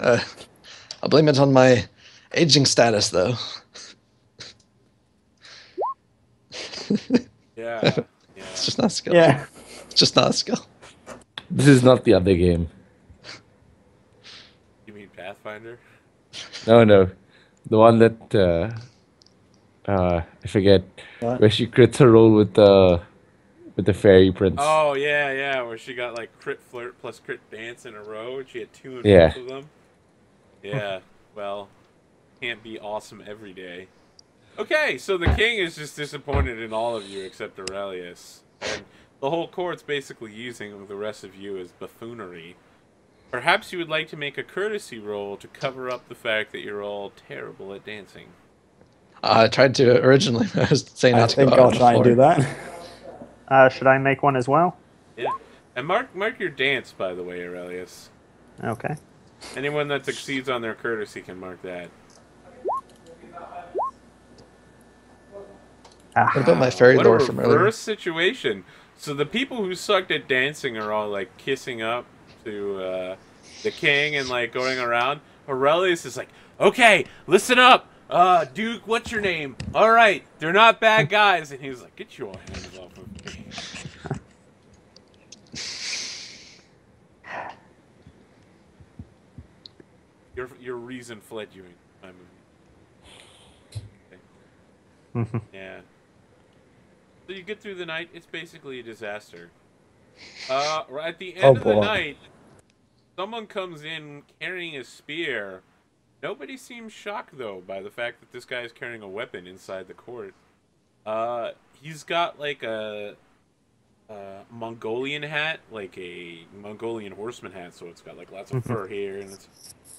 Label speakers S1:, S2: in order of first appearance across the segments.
S1: I'll blame it on my aging status, though.
S2: Yeah.
S1: It's just not a skill.
S3: Yeah.
S1: It's just not a skill.
S4: This is not the other game.
S2: You mean Pathfinder?
S4: No, no. The one that I forget
S3: What?
S4: where she crits her roll with the fairy prince.
S2: Oh yeah, where she got like crit flirt plus crit dance in a row, and she had 2 in
S4: Yeah.
S2: both of them. Yeah, well, can't be awesome every day. Okay, so the king is just disappointed in all of you except Aurelius, and the whole court's basically using the rest of you as buffoonery. Perhaps you would like to make a courtesy roll to cover up the fact that you're all terrible at dancing.
S1: I tried to originally. I was saying
S3: I
S1: not to go
S3: think
S1: out
S3: I'll
S1: on the
S3: try and
S1: floor.
S3: do that.
S5: Should I make one as well?
S2: Yeah, and mark your dance, by the way, Aurelius.
S5: Okay.
S2: Anyone that succeeds on their courtesy can mark that.
S1: What about my fairy
S2: What a
S1: lore from earlier?
S2: reverse situation. So the people who sucked at dancing are all like kissing up to the king and like going around. Aurelius is like, okay, listen up. Duke, what's your name? All right, they're not bad guys. And he's like, get your hands off of me. Your reason fled you in time of need. Okay. Yeah. So you get through the night. It's basically a disaster. At the end of the
S3: boy.
S2: night, someone comes in carrying a spear. Nobody seems shocked, though, by the fact that this guy is carrying a weapon inside the court. He's got, like, a Mongolian hat, like a Mongolian horseman hat, so it's got, like, lots of fur here,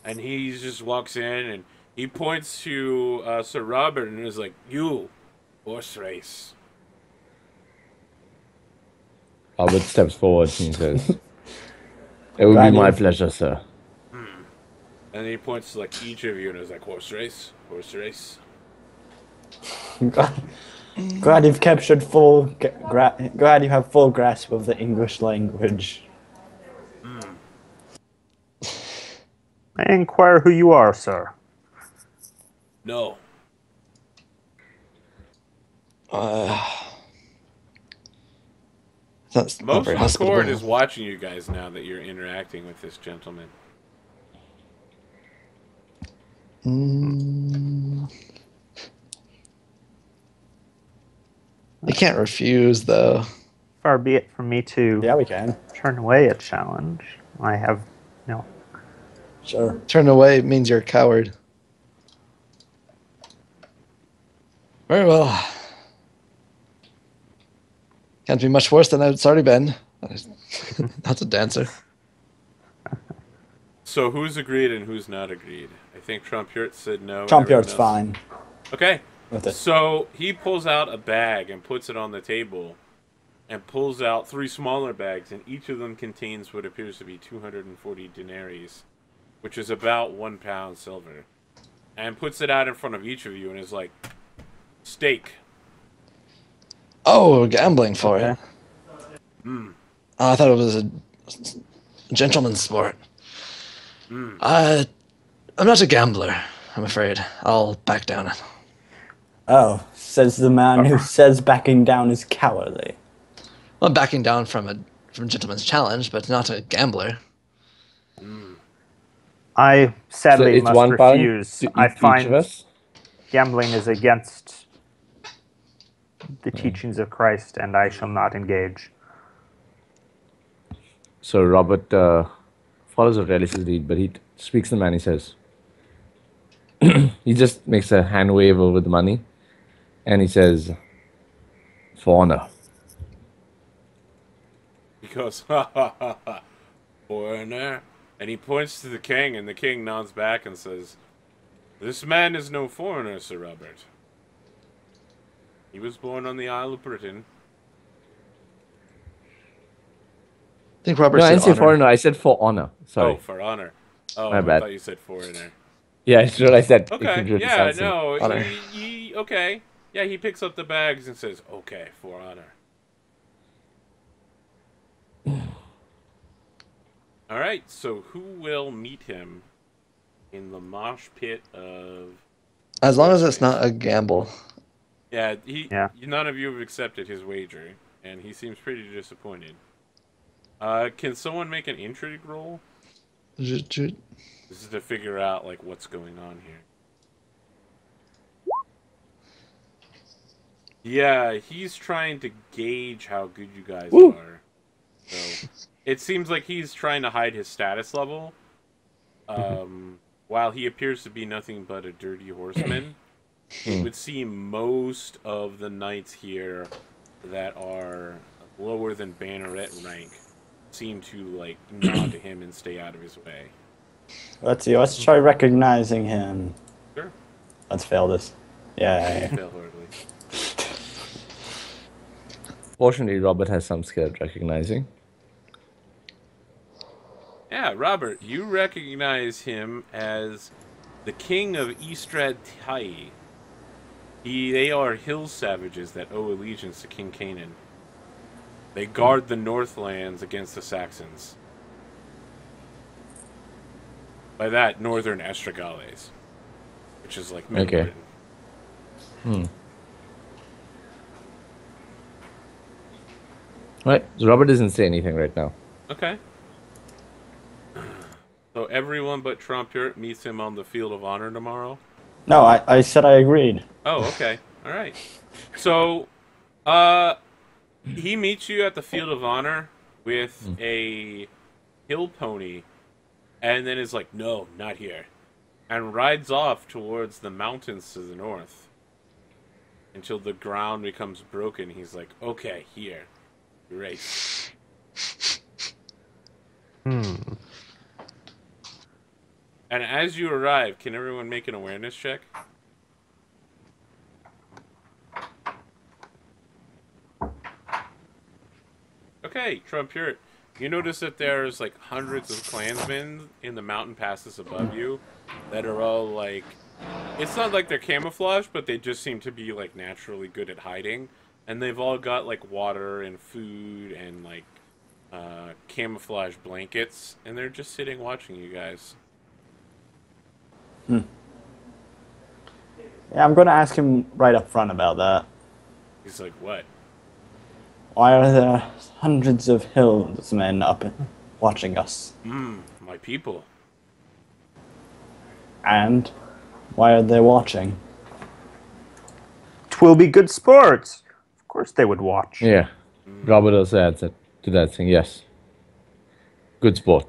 S2: and he just walks in, and he points to Sir Robert and is like, you, horse race.
S4: Albert steps forward and he says, "It would be my pleasure, sir."
S2: And he points to, like, each of you and is like, horse race, horse race.
S3: Glad you've captured glad you have full grasp of the English language.
S5: I inquire who you are, sir.
S2: No.
S1: That's not
S2: Most
S1: very
S2: of the
S1: hospitable.
S2: court is watching you guys now that you're interacting with this gentleman.
S1: You can't refuse, though.
S5: Far be it from me to
S3: Yeah, we can.
S5: turn away a challenge. I have no.
S3: Sure.
S1: Turn away means you're a coward. Very well. Can't be much worse than it's already been. Not a dancer.
S2: So who's agreed and who's not agreed? I think Trumpiert said no.
S3: Trumpyard's fine
S2: Okay.
S3: with it.
S2: So he pulls out a bag and puts it on the table and pulls out 3 smaller bags, and each of them contains what appears to be 240 denaries, which is about 1 pound silver, and puts it out in front of each of you and is like, steak.
S1: Oh, gambling for it.
S2: Mm.
S1: Oh, I thought it was a gentleman's sport. I'm not a gambler, I'm afraid. I'll back down.
S3: Oh, says the man who says backing down is cowardly.
S1: Well, I'm backing down from a gentleman's challenge, but not a gambler.
S5: I sadly
S4: it's
S5: must
S4: 1 pound
S5: refuse.
S4: to
S5: I
S4: each of
S5: find
S4: us.
S5: gambling is against the teachings of Christ, and I shall not engage.
S4: So Robert follows Aurelius' lead, but he speaks to the man. He says, he just makes a hand wave over the money, and he says, "For honor."
S2: He goes, ha ha ha ha, foreigner. And he points to the king, and the king nods back and says, this man is no foreigner, Sir Robert. He was born on the Isle of Britain.
S1: I think Robert
S4: No, I
S1: said
S4: didn't say
S1: honor.
S4: foreigner. I said for honor. Sorry.
S2: Oh, for honor. Oh,
S4: My
S2: I
S4: bad.
S2: thought you said foreigner.
S4: Yeah, it's what I said.
S2: Okay, yeah, no,
S1: Honor.
S2: okay. Yeah, he picks up the bags and says, okay, for honor. Alright, so who will meet him in the mosh pit of...
S1: As long as it's not a gamble.
S2: Yeah,
S5: Yeah.
S2: none of you have accepted his wager, and he seems pretty disappointed. Can someone make an intrigue roll? This is to figure out, like, what's going on here. Yeah, he's trying to gauge how good you guys are. So, it seems like he's trying to hide his status level. While he appears to be nothing but a dirty horseman, it would seem most of the knights here that are lower than banneret rank seem to, like, nod to him and stay out of his way.
S3: Let's see. Let's try recognizing him.
S2: Sure.
S3: Let's fail this. Yeah.
S2: Fail horribly.
S4: Fortunately, Robert has some skill at recognizing.
S2: Yeah, Robert, you recognize him as the king of Estrad Tai. They are hill savages that owe allegiance to King Canaan. They guard the Northlands against the Saxons. By that, Northern Estragales, which is like Middle
S4: Okay.
S2: Britain.
S4: Right. So Robert doesn't say anything right now.
S2: Okay. So everyone but Trumpert meets him on the Field of Honor tomorrow?
S3: No, I said I agreed.
S2: Oh, okay. All right. So, he meets you at the Field of Honor with a hill pony, and then is like, no, not here, and rides off towards the mountains to the north until the ground becomes broken. He's like, okay, here. Great. And as you arrive, can everyone make an awareness check? Okay, Trumpert, you notice that there's like hundreds of clansmen in the mountain passes above you that are all like... It's not like they're camouflaged, but they just seem to be like naturally good at hiding. And they've all got like water and food and like camouflage blankets. And they're just sitting watching you guys.
S3: Yeah, I'm gonna ask him right up front about that.
S2: He's like, what?
S3: Why are there hundreds of hillsmen up watching us?
S2: My people.
S3: And why are they watching?
S5: 'Twill be good sports. Of course they would watch.
S4: Yeah. Robert also adds it to that thing. Yes. Good sport.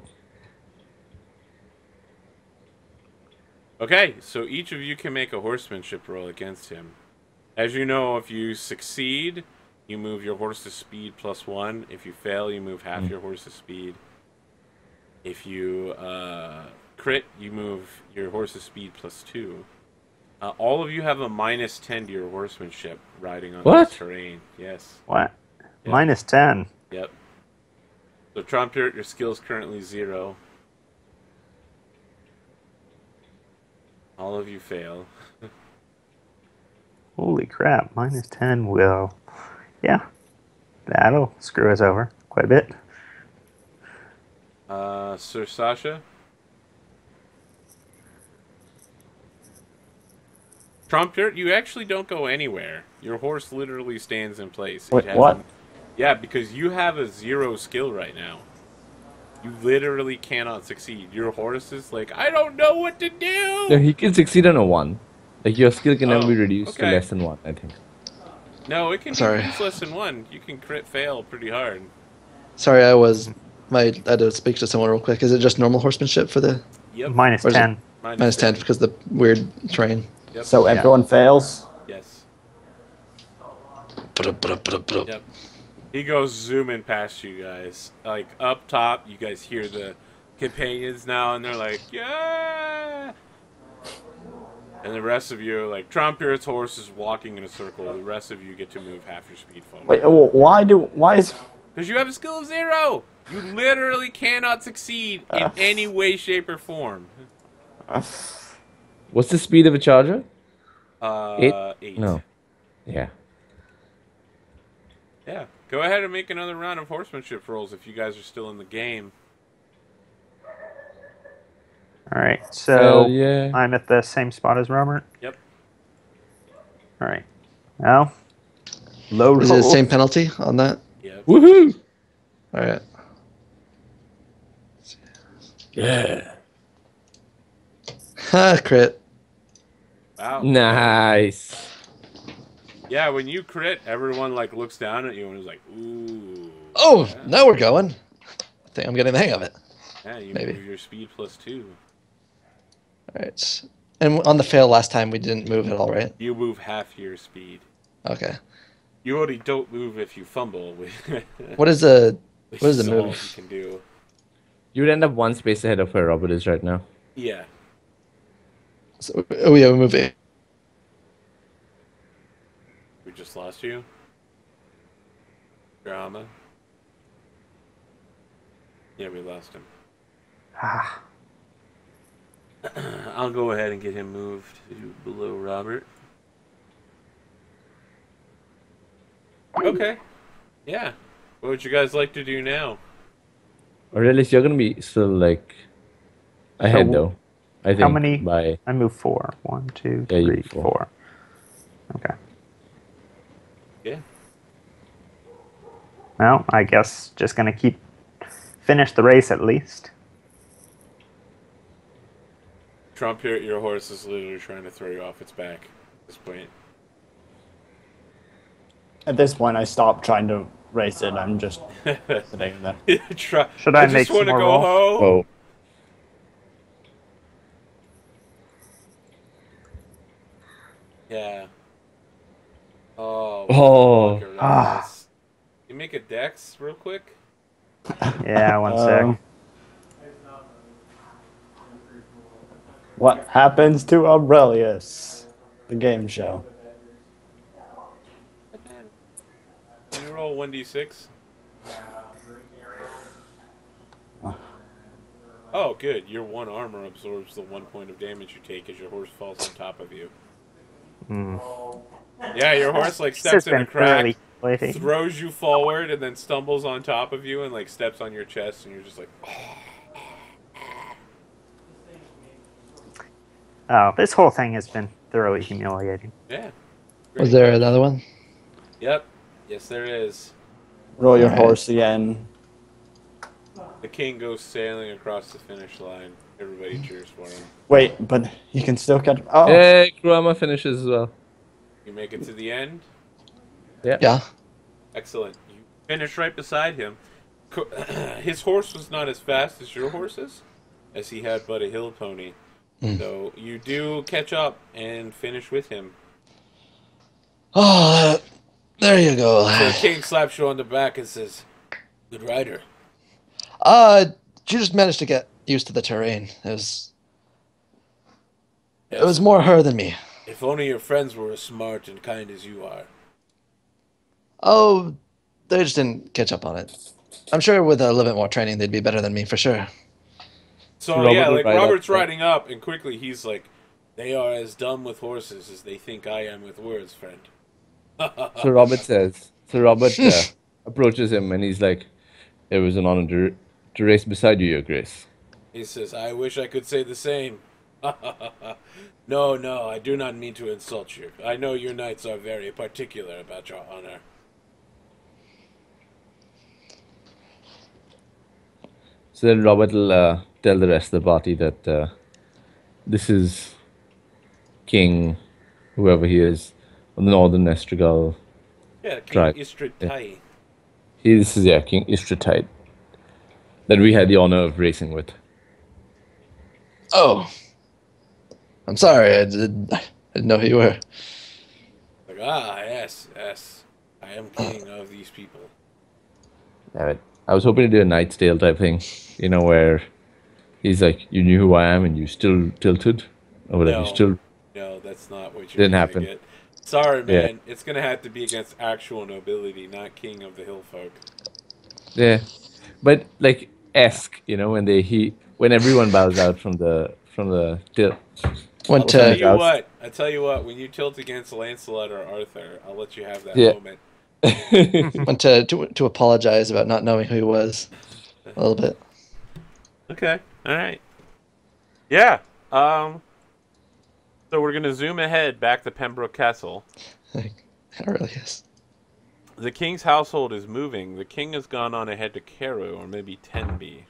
S2: Okay, so each of you can make a horsemanship roll against him. As you know, if you succeed, you move your horse's speed +1. If you fail, you move half your horse's speed. If you crit, you move your horse's speed +2. All of you have a -10 to your horsemanship riding on this terrain. Yes.
S5: What?
S2: Yep.
S5: -10.
S2: Yep. So Trumpert, your skill's currently 0. All of you fail.
S5: Holy crap. -10 will. Yeah. That'll screw us over quite a bit.
S2: Sir Sasha? Trumpert, you actually don't go anywhere. Your horse literally stands in place.
S3: Wait, what?
S2: Yeah, because you have a 0 skill right now. You literally cannot succeed. Your horse is like, I don't know what to do!
S4: Yeah, he can succeed on a 1. Like, your skill can never be reduced to
S2: okay.
S4: less than 1, I think.
S2: No, it can be reduced less than 1. You can crit fail pretty hard.
S1: Sorry, I had to speak to someone real quick. Is it just normal horsemanship for the...
S2: Yep.
S5: -10.
S1: -10 because of the weird terrain.
S2: Yep.
S3: So everyone fails?
S2: Yes.
S1: Yep.
S2: Yep. He goes zooming past you guys. Like, up top, you guys hear the companions now, and they're like, yeah! And the rest of you are like, Trumpert's horse is walking in a circle. The rest of you get to move half your speed forward.
S3: Wait, why is...
S2: Because you have a skill of 0! You literally cannot succeed in any way, shape, or form.
S4: What's the speed of a charger?
S2: 8.
S4: No. Yeah.
S2: Yeah. Go ahead and make another round of horsemanship rolls if you guys are still in the game.
S5: All right, so
S4: Hell yeah.
S5: I'm at the same spot as Robert.
S2: Yep.
S5: All right. Now, low
S1: Is it the
S5: roll.
S1: same penalty on that?
S2: Yep.
S4: Woohoo!
S1: All right.
S4: Yeah.
S1: Ha, crit.
S2: Wow.
S4: Nice.
S2: Yeah, when you crit, everyone like looks down at you and is like, "Ooh."
S1: Oh,
S2: yeah.
S1: now we're going. I think I'm getting the hang of it.
S2: Yeah, you
S1: maybe.
S2: move your speed +2.
S1: All right. And on the fail last time, we didn't move at all, right?
S2: You move half your speed.
S1: Okay.
S2: You already don't move if you fumble.
S1: What is the
S2: Which
S1: what is the
S2: all you
S1: move?
S2: can do?
S4: You would end up one space ahead of where Robert is right now.
S2: Yeah.
S1: So, oh yeah, we move it.
S2: We just lost you. Kroama. Yeah, we lost him.
S5: Ah,
S2: I'll go ahead and get him moved to below Robert. Okay. Yeah. What would you guys like to do now?
S4: Or at least you're gonna be still like ahead though. I think
S5: how many?
S4: by
S5: I move 4. 1, 2,
S4: Yeah, you
S5: 3,
S4: move 4.
S5: 4. Okay.
S2: Yeah.
S5: Well, I guess just gonna finish the race at least.
S2: Trump, your horse is literally trying to throw you off its back at this point.
S3: At this point, I stopped trying to race it. I'm just sitting there.
S5: Should I
S2: just
S5: make some
S2: want to
S5: more
S2: go
S5: rolls?
S2: home.
S4: oh
S2: Yeah. Oh.
S4: Oh.
S2: Fuck around this. You make a dex real quick?
S5: Yeah, one sec.
S3: What happens to Aurelius? The game show.
S2: Can you roll 1d6? Oh, good. Your 1 armor absorbs the 1 point of damage you take as your horse falls on top of you. Yeah, your horse like steps in a crack, throws you forward, and then stumbles on top of you and like steps on your chest, and you're just like,
S5: Oh, this whole thing has been thoroughly humiliating.
S2: yeah.
S1: Was there another one?
S2: Yep. Yes, there is.
S3: Roll your
S1: Alright.
S3: horse again.
S2: The king goes sailing across the finish line. Everybody cheers for him.
S3: Wait, but you can still catch. Oh,
S4: Hey, Kroama finishes as well.
S2: You make it to the end.
S1: Yeah.
S2: Excellent. You finish right beside him. His horse was not as fast as your horse's, as he had but a hill pony. So you do catch up and finish with him.
S1: Oh, there you go.
S2: So the king slaps you on the back and says, "Good rider."
S1: She just managed to get used to the terrain. It was more her than me.
S2: If only your friends were as smart and kind as you are.
S1: Oh, they just didn't catch up on it. I'm sure with a little bit more training, they'd be better than me for sure.
S2: So
S4: Robert
S2: yeah,
S4: would
S2: like
S4: ride up,
S2: Robert's
S4: right?
S2: riding up, and quickly he's like, "They are as dumb with horses as they think I am with words, friend."
S4: So Robert approaches him and he's like, "It was an honor to race beside you, Your Grace."
S2: He says, "I wish I could say the same." No, I do not mean to insult you. I know your knights are very particular about your honor.
S4: So then Robert will tell the rest of the party that this is King, whoever he is, of the Northern Estrigal
S2: Yeah, King
S4: tribe.
S2: Istritai.
S4: This is King Istritite that we had the honor of racing with.
S1: Oh, I'm sorry. I didn't know who you were.
S2: Like, yes. I am king of these people.
S4: Damn it. I was hoping to do a Knight's Tale type thing, where he's like, "You knew who I am and you still tilted?" Or whatever.
S2: No.
S4: You still
S2: No, that's not what you're
S4: Didn't
S2: gonna
S4: happen.
S2: get. Sorry,
S4: Yeah.
S2: man. It's gonna have to be against actual nobility, not king of the hill folk.
S4: Yeah, but like esque, when everyone bows out from the tilt.
S1: Went
S2: I
S1: to
S2: tell you what. When you tilt against Lancelot or Arthur, I'll let you have that
S4: Yeah.
S2: moment.
S1: went to apologize about not knowing who he was a little bit.
S2: Okay. All right. Yeah. So we're gonna zoom ahead back to Pembroke Castle.
S1: It really is.
S2: The king's household is moving. The king has gone on ahead to Cairo, or maybe Tenby.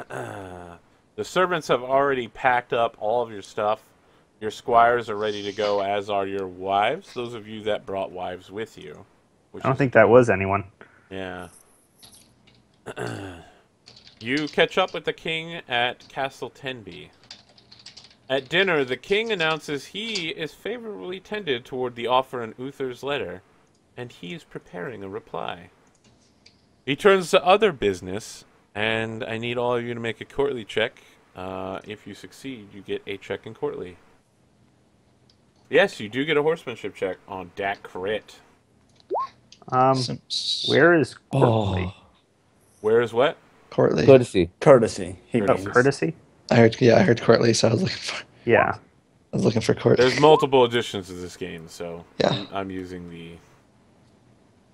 S2: The servants have already packed up all of your stuff. Your squires are ready to go, as are your wives. Those of you that brought wives with you.
S5: I don't think that was anyone.
S2: Yeah. You catch up with the king at Castle Tenby. At dinner, the king announces he is favorably tended toward the offer in Uther's letter, and he is preparing a reply. He turns to other business, and I need all of you to make a courtly check. If you succeed, you get a check in courtly. Yes, you do get a horsemanship check on Dat Crit.
S5: Where is Courtly?
S2: Where is what?
S1: Courtly.
S3: Courtesy.
S5: Oh, courtesy?
S1: I heard Courtly, so I was looking for Court.
S2: There's multiple additions to this game, so
S1: yeah.
S2: I'm using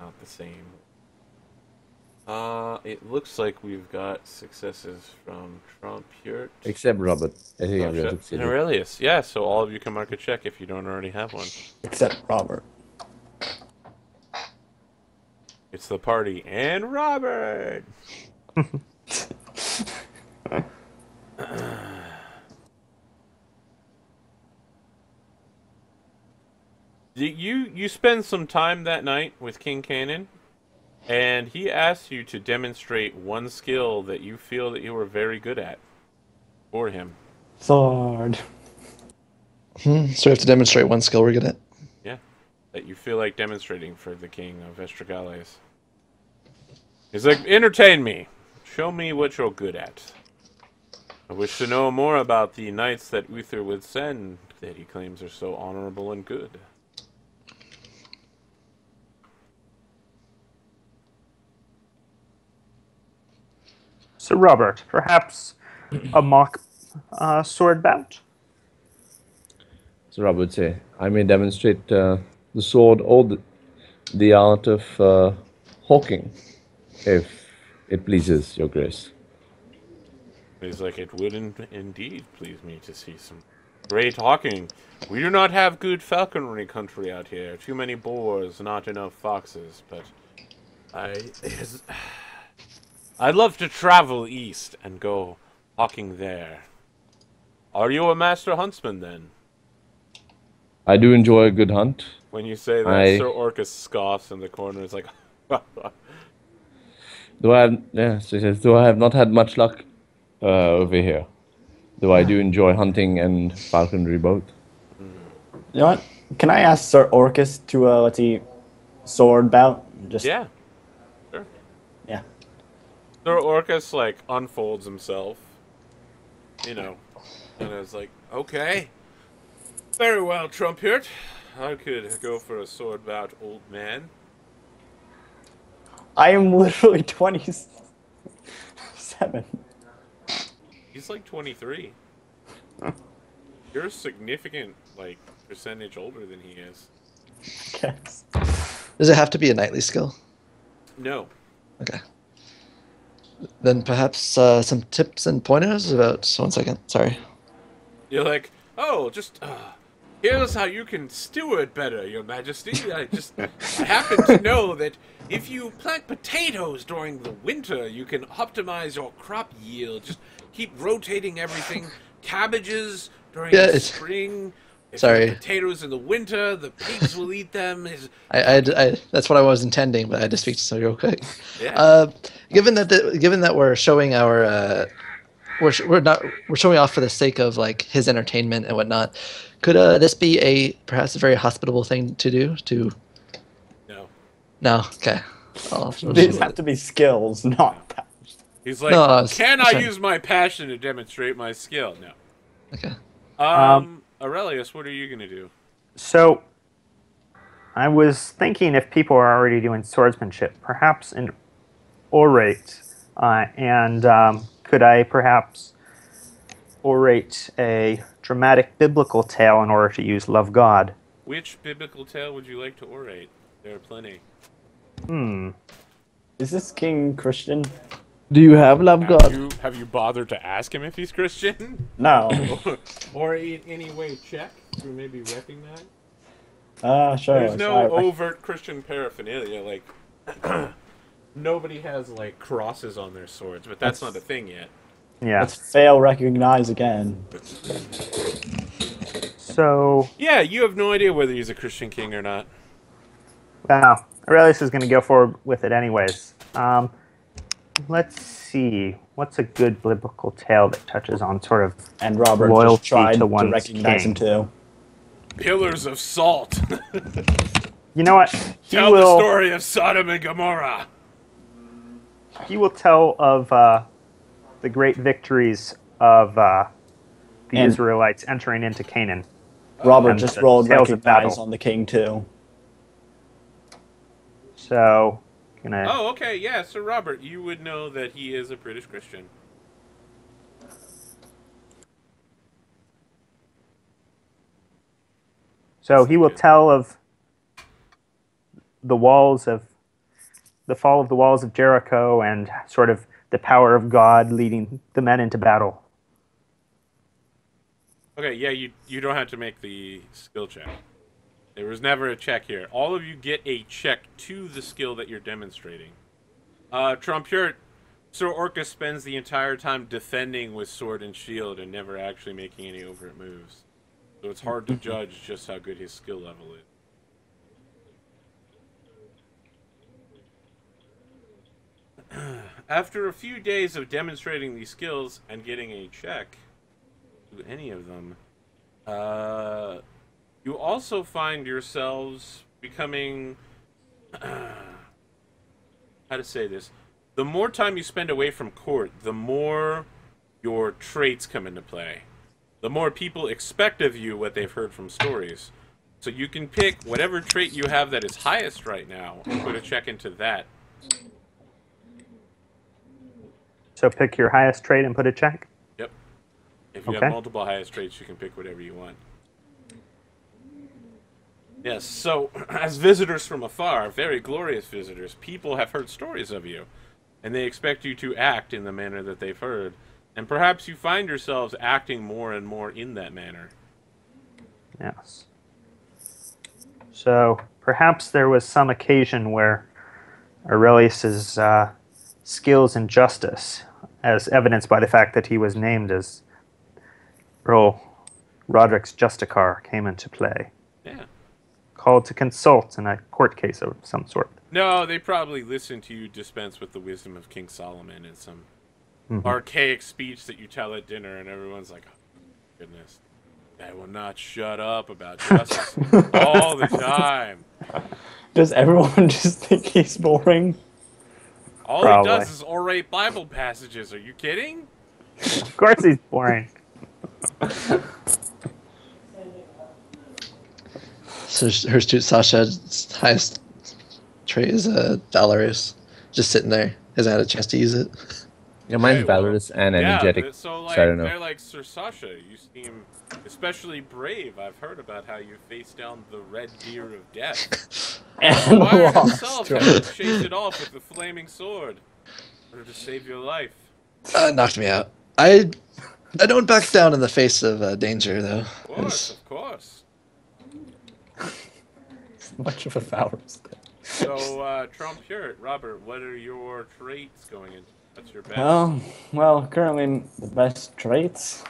S2: not the same. It looks like we've got successes from Trumpert.
S4: Except Robert. I think I'm
S2: And Aurelius. Yeah, so all of you can mark a check if you don't already have one.
S3: Except Robert.
S2: It's the party and Robert. You spend some time that night with King Cannon, and he asks you to demonstrate one skill that you feel that you were very good at for him.
S3: Sword.
S1: So we have to demonstrate one skill we're good at.
S2: Yeah, that you feel like demonstrating for the king of Estragales. He's like, entertain me. Show me what you're good at. I wish to know more about the knights that Uther would send that he claims are so honorable and good.
S5: So, Robert, perhaps a mock sword bout?
S4: So Robert would say, I may demonstrate the sword or the art of hawking, if it pleases your grace.
S2: He's like, it would indeed please me to see some great hawking. We do not have good falconry country out here. Too many boars, not enough foxes. But I'd love to travel east and go hawking there. Are you a master huntsman then?
S4: I do enjoy a good hunt.
S2: When you say that, Sir Orcus scoffs in the corner. It's like,
S4: So he says, though I have not had much luck over here, though I do enjoy hunting and falconry both.
S3: You know what? Can I ask Sir Orcus to sword bout?
S2: yeah, sure.
S3: Yeah.
S2: Sir Orcus like unfolds himself, and it's like, okay, very well, Trumpert. I could go for a sword bout, old man.
S3: I am literally 27.
S2: He's like 23. You're a significant, percentage older than he is.
S3: Yes.
S1: Does it have to be a knightly skill?
S2: No.
S1: Okay. Then perhaps some tips and pointers about... 1 second, sorry.
S2: You're like, oh, just, here's how you can steward better, your majesty. I happen to know that if you plant potatoes during the winter, you can optimize your crop yield. Just keep rotating everything. Cabbages during the spring. If you have potatoes in the winter, the pigs will eat them.
S1: That's what I was intending, but I had to speak to somebody real quick.
S2: Yeah.
S1: Given that we're showing our we're showing off for the sake of his entertainment and whatnot, could this be perhaps a very hospitable thing to do? No. Okay.
S3: These have to be skills, not passion.
S2: He's like, can I use my passion to demonstrate my skill? No.
S1: Okay.
S2: Aurelius, what are you going to do?
S5: So, I was thinking if people are already doing swordsmanship, perhaps an orate, and could I perhaps orate a dramatic biblical tale in order to use Love God?
S2: Which biblical tale would you like to orate? There are plenty.
S3: Is this king Christian?
S4: Do you have love God?
S2: Have you bothered to ask him if he's Christian?
S3: No.
S2: Or in any way check to maybe recognize?
S3: Sure.
S2: There's no overt Christian paraphernalia, like nobody has like crosses on their swords, but that's not a thing yet.
S5: Yeah.
S3: Let's fail recognize again.
S5: So,
S2: Yeah, you have no idea whether he's a Christian king or not.
S5: wow. Aurelius is going to go forward with it anyways. Let's see. What's a good biblical tale that touches on sort of
S3: And Robert
S5: loyalty
S3: just tried
S5: to
S3: to
S5: one's
S3: recognize
S5: king?
S3: him too.
S2: Pillars of salt.
S5: You know what?
S2: Tell the story of Sodom and Gomorrah.
S5: He will tell of the great victories of the
S3: And-
S5: Israelites entering into Canaan.
S3: Robert
S5: And
S3: just
S5: the
S3: rolled
S5: tales of
S3: recognize
S5: battle.
S3: on the king too.
S5: So, gonna.
S2: Oh, okay, yeah. So Robert, you would know that he is a British Christian.
S5: So he will tell of the fall of the walls of Jericho and sort of the power of God leading the men into battle.
S2: Okay, yeah, you don't have to make the skill check. There was never a check here. All of you get a check to the skill that you're demonstrating. Trumpure, Sir Orcus spends the entire time defending with sword and shield and never actually making any overt moves. So it's hard to judge just how good his skill level is. After a few days of demonstrating these skills and getting a check to any of them, you also find yourselves becoming... how to say this? The more time you spend away from court, the more your traits come into play. The more people expect of you what they've heard from stories. So you can pick whatever trait you have that is highest right now and put a check into that.
S5: So pick your highest trait and put a check.
S2: Yep. If you
S5: Okay.
S2: have multiple highest traits, you can pick whatever you want. Yes, so as visitors from afar, very glorious visitors, people have heard stories of you, and they expect you to act in the manner that they've heard, and perhaps you find yourselves acting more and more in that manner.
S5: Yes. So perhaps there was some occasion where Aurelius's skills in justice, as evidenced by the fact that he was named as Earl Roderick's Justicar, came into play.
S2: Yeah.
S5: Called to consult in a court case of some sort.
S2: No, they probably listen to you dispense with the wisdom of King Solomon in some archaic speech that you tell at dinner, and everyone's like, oh, goodness, I will not shut up about justice all the time.
S3: Does everyone just think he's boring?
S2: All
S5: Probably.
S2: he does is orate Bible passages. Are you kidding?
S5: Of course he's boring.
S1: So her student Sasha's highest trait is valorous, just sitting there, hasn't had a chance to use it.
S4: Yeah, mine's
S2: Okay, well,
S4: valorous and
S2: Yeah,
S4: energetic.
S2: so like,
S4: so I don't know.
S2: they're like, Sir Sasha, you seem especially brave. I've heard about how you faced down the red deer of death.
S3: And
S2: Fire
S3: lost.
S2: himself had to chase it off with the flaming sword in order to save your life.
S1: Knocked me out. I don't back down in the face of danger, though.
S2: Of course, of course.
S3: Much of a valorous.
S2: So, Trump Purett, Robert, what are your traits going into? What's your best?
S3: Well, currently the best traits.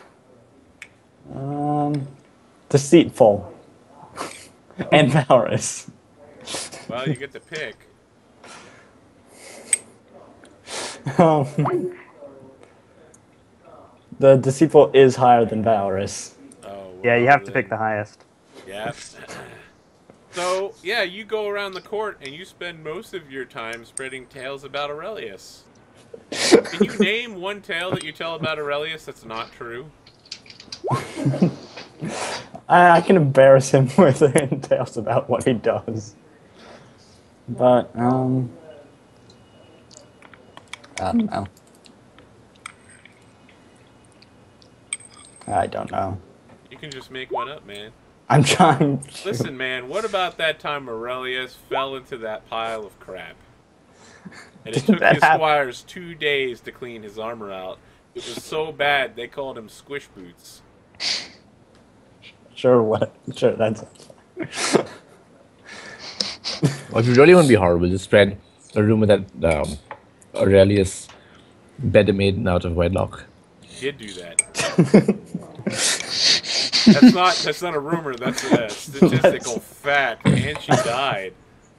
S3: Deceitful. And valorous.
S2: Well, you get to pick.
S3: The deceitful is higher than valorous.
S2: Oh,
S5: Yeah, you have to
S2: then-
S5: pick the highest.
S2: Yeah. So, yeah, you go around the court and you spend most of your time spreading tales about Aurelius. Can you name one tale that you tell about Aurelius that's not true?
S3: I can embarrass him with tales about what he does. But, I don't know. I don't know.
S2: You can just make one up, man.
S3: I'm trying to...
S2: Listen, man, what about that time Aurelius fell into that pile of crap? And it took
S5: That
S2: his
S5: happened.
S2: squires 2 days to clean his armor out. It was so bad they called him Squish Boots.
S3: Sure, what? Sure, that's.
S4: Or if you really want to be horrible, just spread a rumor that Aurelius bed a maiden out of wedlock.
S2: He did do that. That's not a rumor, that's a statistical fact. And she died.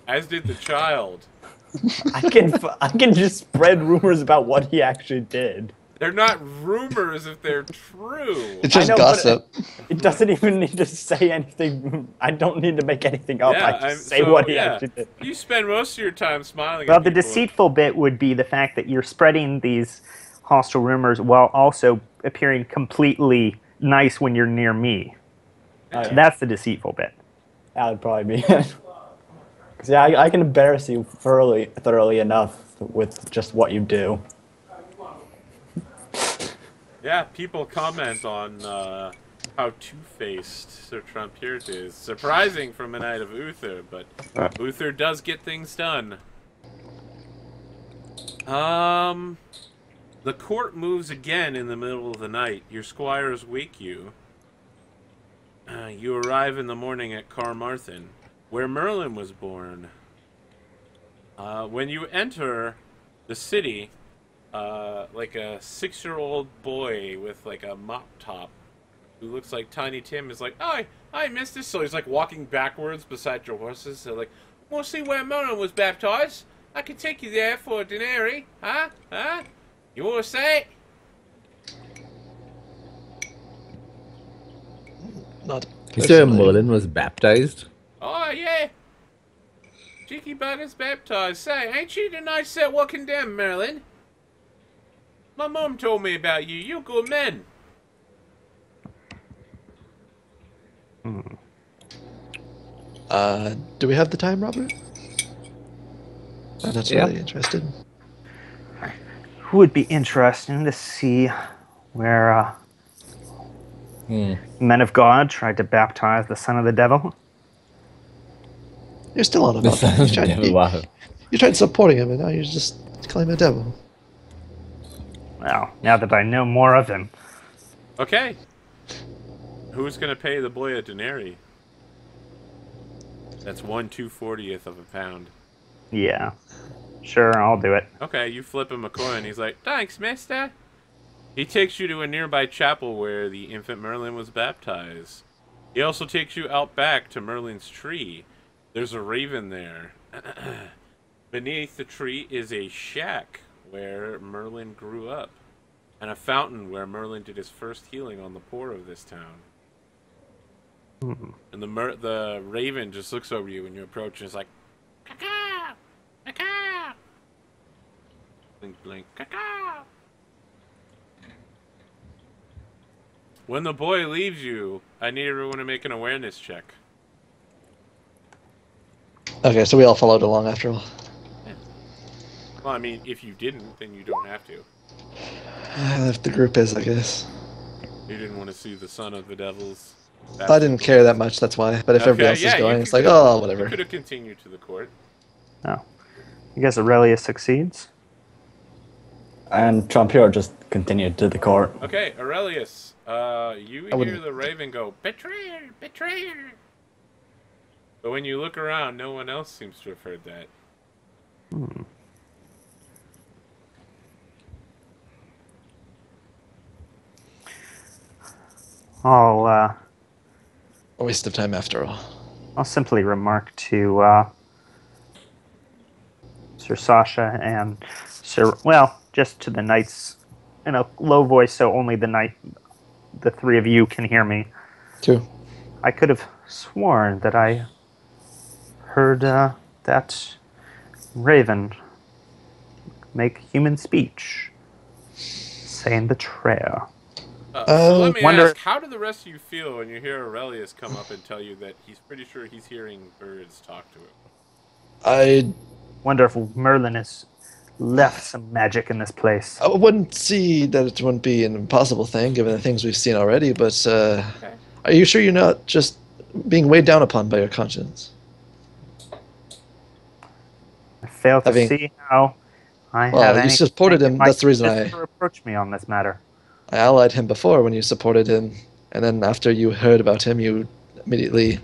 S2: As did the child.
S3: I can just spread rumors about what he actually did.
S2: They're not rumors if they're true.
S1: It's just
S3: I know, but
S1: gossip.
S3: it doesn't even need to say anything. I don't need to make anything up. I just say
S2: so,
S3: what he actually did.
S2: You spend most of your time smiling
S5: Well,
S2: at
S5: the
S2: people.
S5: deceitful bit would be the fact that you're spreading these hostile rumors while also appearing completely nice when you're near me. That's the deceitful bit.
S3: That would probably be it. 'Cause, yeah, I can embarrass you thoroughly enough with just what you do.
S2: Yeah, people comment on how two-faced Sir Trumpiert is. Surprising from a Knight of Uther, but Uther does get things done. The court moves again in the middle of the night. Your squires wake you. You arrive in the morning at Carmarthen, where Merlin was born. When you enter the city, like a 6-year-old boy with like a mop top who looks like Tiny Tim is like, "Oh, I missed this." So he's like walking backwards beside your horses. They're like, "Want to see where Merlin was baptized? I can take you there for a denarii. Huh? Huh? You want to say?"
S1: Not
S4: You say
S1: personally.
S4: Merlin was baptized?
S2: "Oh, yeah. Cheeky bugger's baptized. Say, ain't you the knight that were condemned, Merlin? My mom told me about you. You're good men."
S1: Do we have the time, Robert? I'm not
S4: Yeah.
S1: really interested.
S5: It would be interesting to see where men of God tried to baptize the son of the devil.
S1: You're still on
S4: The
S1: about
S4: son
S1: that.
S4: of the devil, wow.
S1: You tried supporting him, and now you're just calling him a devil.
S5: Well, now that I know more of him,
S2: Okay. Who's gonna pay the boy a denarii? That's 1/240th of a pound.
S5: yeah. Sure, I'll do it.
S2: Okay, you flip him a coin. He's like, "Thanks, mister." He takes you to a nearby chapel where the infant Merlin was baptized. He also takes you out back to Merlin's tree. There's a raven there. Beneath the tree is a shack where Merlin grew up, and a fountain where Merlin did his first healing on the poor of this town. And the raven just looks over you when you approach and is like, "Caca! Caca!" Blink, blink, caca! When the boy leaves you, I need everyone to make an awareness check.
S1: Okay, so we all followed along after all.
S2: Well, I mean, if you didn't, then you don't have to.
S1: If the group is, I guess.
S2: You didn't want to see the son of the devils.
S1: I didn't care that much, that's why. But if everybody else is going, it's like, oh, whatever.
S2: You could have continued to the court.
S5: Oh. I guess Aurelius succeeds.
S3: And Trumpier just continued to the court.
S2: Okay, Aurelius, you hear
S1: wouldn't-
S2: the raven go, "Betrayer! Betrayer!" But when you look around, no one else seems to have heard that.
S5: I'll
S1: A waste of time after all.
S5: I'll simply remark to Sir Sasha and just to the knights in a low voice, so only the three of you can hear me.
S1: Two.
S5: I could have sworn that I heard that raven make human speech, saying betrayer.
S2: So let me
S5: wonder-
S2: ask, how do the rest of you feel when you hear Aurelius come up and tell you that he's pretty sure he's hearing birds talk to him?
S1: I
S5: Wonder if Merlin has left some magic in this place.
S1: wouldn't see that it wouldn't be an impossible thing, given the things we've seen already, but are you sure you're not just being weighed down upon by your conscience?
S5: fail to
S1: Having-
S5: see how I
S1: Well,
S5: have
S1: you
S5: any
S1: supported
S5: strength in
S1: him,
S5: my
S1: that's the reason
S5: fist
S1: I-
S5: to reproach me on this matter.
S1: I allied him before when you supported him, and then after you heard about him, you immediately